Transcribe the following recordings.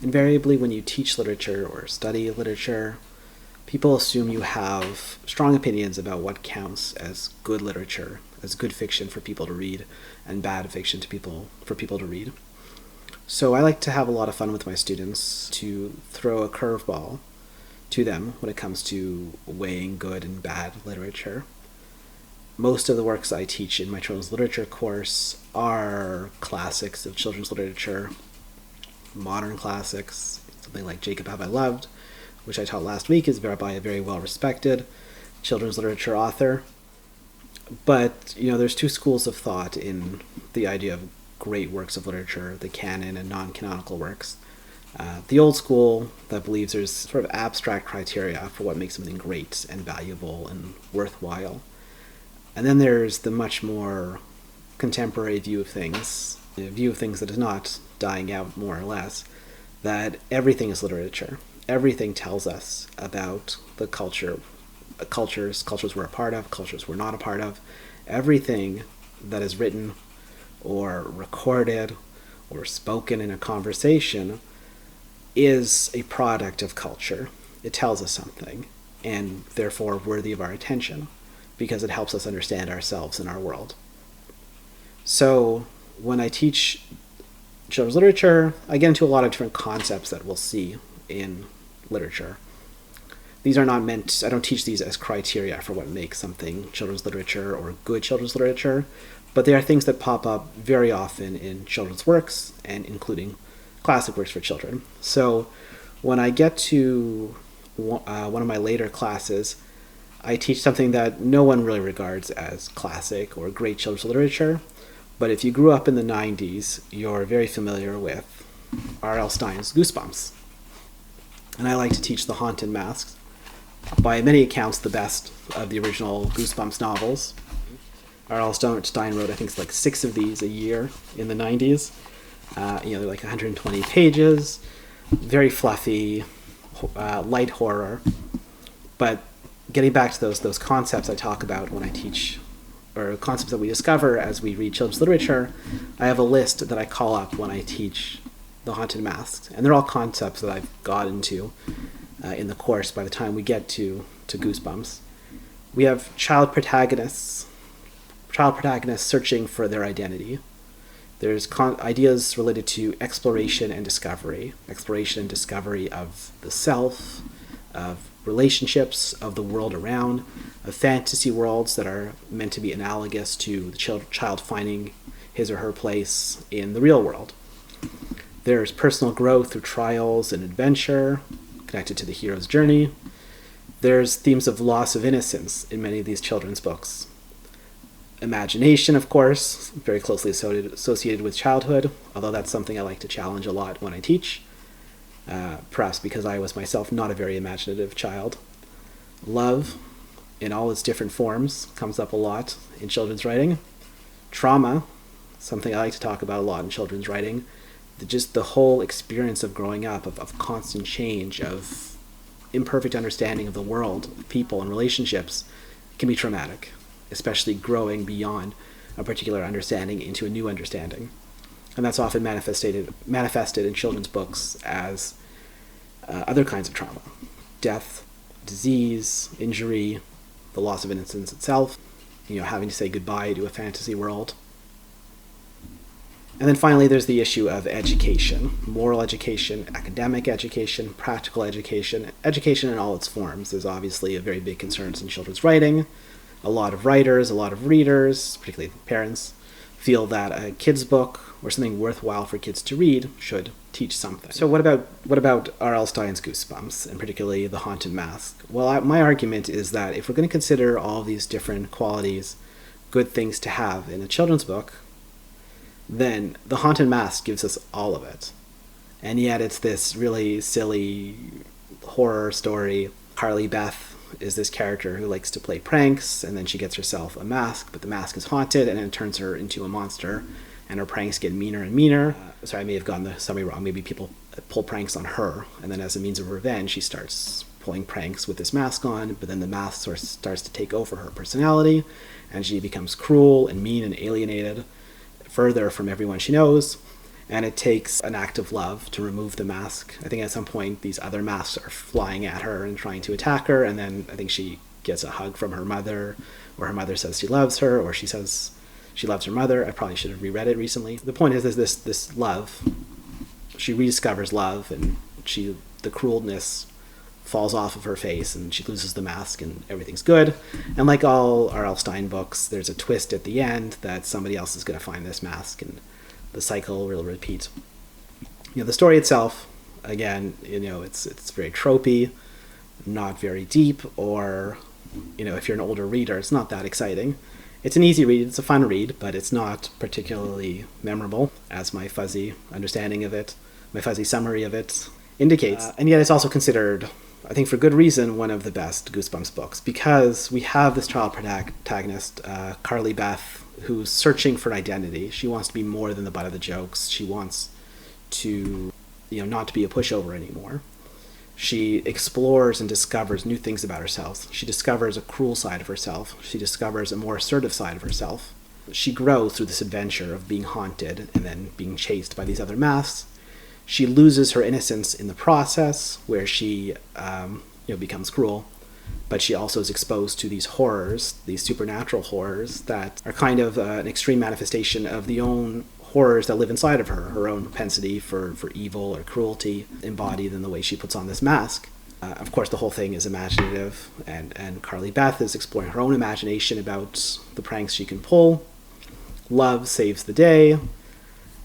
Invariably, when you teach literature or study literature, people assume you have strong opinions about what counts as good literature, as good fiction for people to read, and bad fiction for people to read. So I like to have a lot of fun with my students, to throw a curveball to them when it comes to weighing good and bad literature. Most of the works I teach in my children's literature course are classics of children's literature, modern classics. Something like Jacob Have I Loved, which I taught last week, is by a very well-respected children's literature author. But, there's two schools of thought in the idea of great works of literature, the canon and non-canonical works. The old school that believes there's sort of abstract criteria for what makes something great and valuable and worthwhile. And then there's the much more contemporary view of things, a view of things that is not dying out more or less, that everything is literature. Everything tells us about the cultures we're a part of, cultures we're not a part of. Everything that is written or recorded or spoken in a conversation is a product of culture. It tells us something, and therefore worthy of our attention, because it helps us understand ourselves and our world. So when I teach children's literature, I get into a lot of different concepts that we'll see in literature. These are not meant, I don't teach these as criteria for what makes something children's literature or good children's literature, but they are things that pop up very often in children's works, and including classic works for children. So when I get to one of my later classes, I teach something that no one really regards as classic or great children's literature, but if you grew up in the 90s, you're very familiar with R.L. Stine's Goosebumps. And I like to teach The Haunted Masks, by many accounts the best of the original Goosebumps novels. R.L. Stine wrote, I think, it's like 6 of these a year in the 90s. They're like 120 pages, very fluffy, light horror. But getting back to those concepts I talk about when I teach, or concepts that we discover as we read children's literature, I have a list that I call up when I teach The Haunted Masks. And they're all concepts that I've got into in the course by the time we get to Goosebumps. We have child protagonists searching for their identity. There's ideas related to exploration and discovery of the self, of relationships, of the world around, of fantasy worlds that are meant to be analogous to the child finding his or her place in the real world. There's personal growth through trials and adventure, connected to the hero's journey. There's themes of loss of innocence in many of these children's books. Imagination, of course, very closely associated with childhood, although that's something I like to challenge a lot when I teach, perhaps because I was myself not a very imaginative child. Love, in all its different forms, comes up a lot in children's writing. Trauma, something I like to talk about a lot in children's writing. Just the whole experience of growing up, of constant change, of imperfect understanding of the world, people, and relationships can be traumatic, especially growing beyond a particular understanding into a new understanding. And that's often manifested in children's books as other kinds of trauma. Death, disease, injury, the loss of innocence itself, having to say goodbye to a fantasy world. And then finally, there's the issue of education, moral education, academic education, practical education, education in all its forms. There's obviously a very big concern in children's writing. A lot of writers, a lot of readers, particularly parents, feel that a kid's book or something worthwhile for kids to read should teach something. So what about R.L. Stine's Goosebumps, and particularly The Haunted Mask? Well, my argument is that if we're going to consider all these different qualities, good things to have in a children's book, then The Haunted Mask gives us all of it. And yet it's this really silly horror story. Carly Beth is this character who likes to play pranks, and then she gets herself a mask, but the mask is haunted, and then it turns her into a monster, and her pranks get meaner and meaner. Sorry, I may have gotten the summary wrong. Maybe people pull pranks on her, and then as a means of revenge, she starts pulling pranks with this mask on, but then the mask sort of starts to take over her personality, and she becomes cruel and mean and alienated further from everyone she knows, And it takes an act of love to remove the mask. I think at some point these other masks are flying at her and trying to attack her, and then I think she gets a hug from her mother, or her mother says she loves her, or she says she loves her mother. I probably should have reread it recently. The point is this love. She rediscovers love, and the cruelness falls off of her face, and she loses the mask, and everything's good. And like all R.L. Stine books, there's a twist at the end that somebody else is going to find this mask, and the cycle will repeat. The story itself, again, it's very tropey, not very deep, or if you're an older reader, it's not that exciting. It's an easy read, it's a fun read, but it's not particularly memorable, as my fuzzy understanding of it, my fuzzy summary of it indicates. And yet it's also considered, I think for good reason, one of the best Goosebumps books, because we have this child protagonist, Carly Beth, who's searching for an identity. She wants to be more than the butt of the jokes. She wants to, not to be a pushover anymore. She explores and discovers new things about herself. She discovers a cruel side of herself. She discovers a more assertive side of herself. She grows through this adventure of being haunted and then being chased by these other masks. She loses her innocence in the process, where she becomes cruel. But she also is exposed to these horrors, these supernatural horrors that are kind of an extreme manifestation of the own horrors that live inside of her own propensity for evil or cruelty embodied in the way she puts on this mask. Of course, the whole thing is imaginative, and Carly Beth is exploring her own imagination about the pranks she can pull. Love saves the day.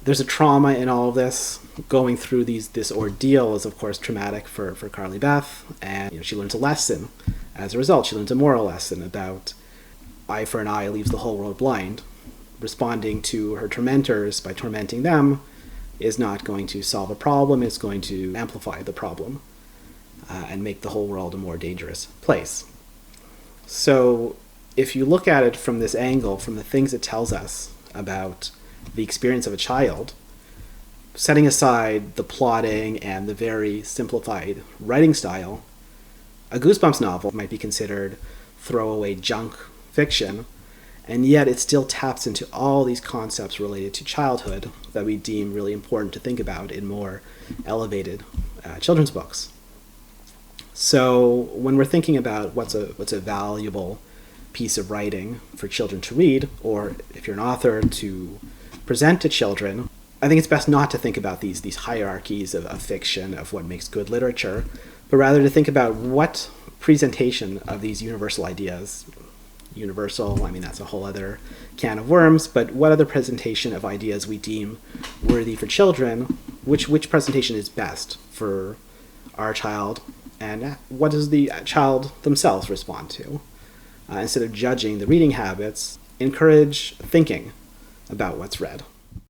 There's a trauma in all of this. Going through this ordeal is, of course, traumatic for Carly Beth, and she learns a lesson. As a result, she learns a moral lesson about eye for an eye leaves the whole world blind. Responding to her tormentors by tormenting them is not going to solve a problem, it's going to amplify the problem and make the whole world a more dangerous place. So if you look at it from this angle, from the things it tells us about the experience of a child, setting aside the plotting and the very simplified writing style, a Goosebumps novel might be considered throwaway junk fiction, and yet it still taps into all these concepts related to childhood that we deem really important to think about in more elevated children's books. So when we're thinking about what's a valuable piece of writing for children to read, or if you're an author to present to children, I think it's best not to think about these hierarchies of fiction, of what makes good literature, but rather to think about what presentation of these universal ideas, that's a whole other can of worms, but what other presentation of ideas we deem worthy for children, which presentation is best for our child, and what does the child themselves respond to? Instead of judging the reading habits, encourage thinking about what's read.